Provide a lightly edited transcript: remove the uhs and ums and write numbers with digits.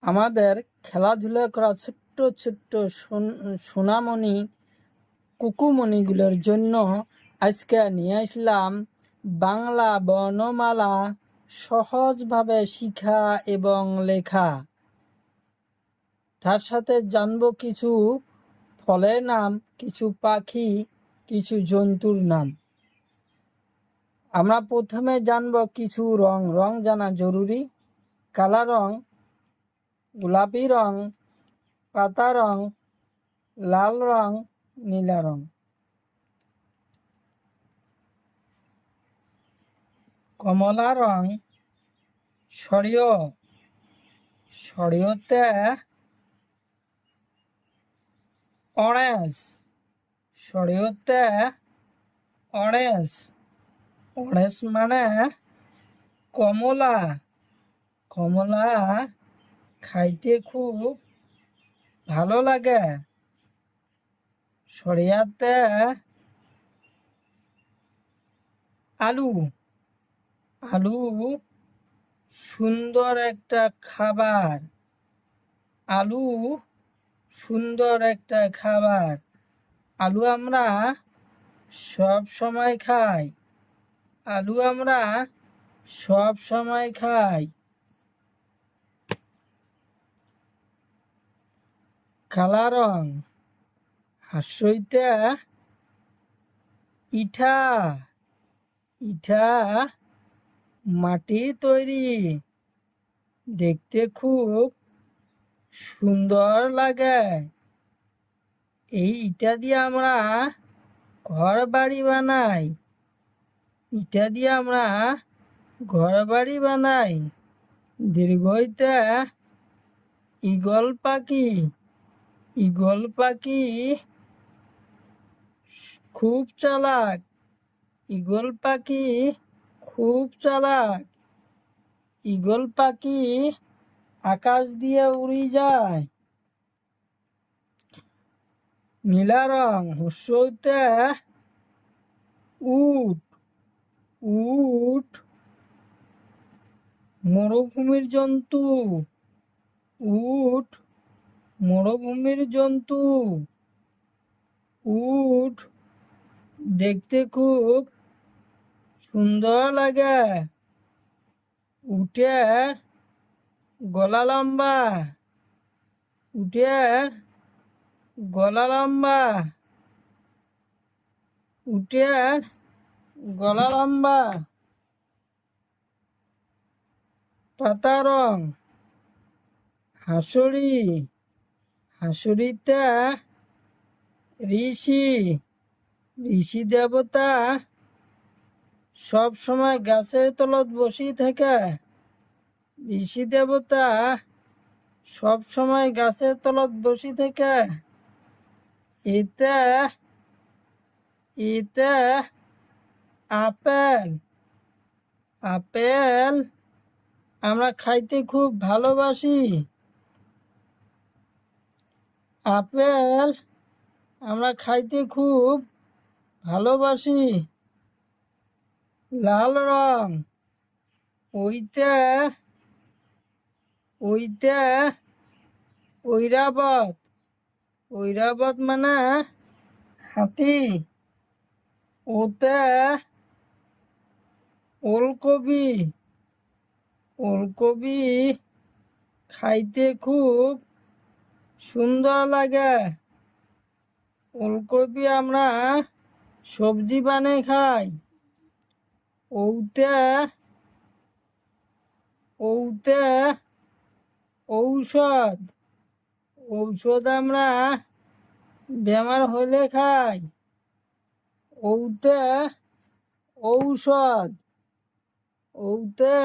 আমাদের খেলাধুলা করা ছোট্ট ছোট্ট সোনামণি কুকুমণিগুলোর জন্য আজকে নিয়ে আসলাম বাংলা বর্ণমালা সহজভাবে শিখা এবং লেখা। তার সাথে জানবো কিছু ফলের নাম, কিছু পাখি, কিছু জন্তুর নাম। আমরা প্রথমে জানবো কিছু রং। রং জানা জরুরি। কালা রং, গোলাপি রং, পাতা রং, লাল রং, নীলা রং। কমলা রং, সরিয়, সরিয়তে অরেঞ্জ, সরিয়তে অরেঞ্জ, অরেঞ্জ মানে কমলা। কমলা খাইতে খুব ভালো লাগে। সরিয়াতে আলু, আলু সুন্দর একটা খাবার। আলু সুন্দর একটা খাবার। আলু আমরা সব সময় খাই। আলু আমরা সব সময় খাই। কালা রং, হাসইতে ইটা, ইটা মাটির তৈরি, দেখতে খুব সুন্দর লাগে। এই ইটা দিয়ে আমরা ঘর বাড়ি বানাই। ইটা দিয়ে আমরা ঘর বাড়ি বানাই। দীর্ঘইতে ঈগল পাখি, ঈগল পাখি খুব চালাক। ঈগল পাখি খুব চালাক। ঈগল পাখি আকাশ দিয়ে উড়ে যায়। নীলা রং, হস্যইতে উট, উট মরুভূমির জন্তু। উট মরুভূমির জন্তু। উট দেখতে খুব সুন্দর লাগে। উটের গলা লম্বা, উটের গলা লম্বা, উটের গলা লম্বা। পাতা রং, হাঁসুরি, হাঁসুরিতে ঋষি, ঋষি দেবতা সব সময় গাছের তলত বসে থাকে। ঋষি দেবতা সব সময় গাছের তলত বসে থাকে। এতে এতে আপেল, আপেল আমরা খাইতে খুব ভালোবাসি। আপেল আমরা খাইতে খুব ভালোবাসি। লাল রং, ওইতে ওইতে ঐরাবত, ঐরাবত মানে হাতি। ওতে ওলকবি, ওলকবি খাইতে খুব সুন্দর লাগে। ওলকবি আমরা সবজি বানিয়ে খাই। ওতে ওতে ঔষধ, ঔষধ আমরা বেমার হলে খাই। ওতে ঔষধ, ওতে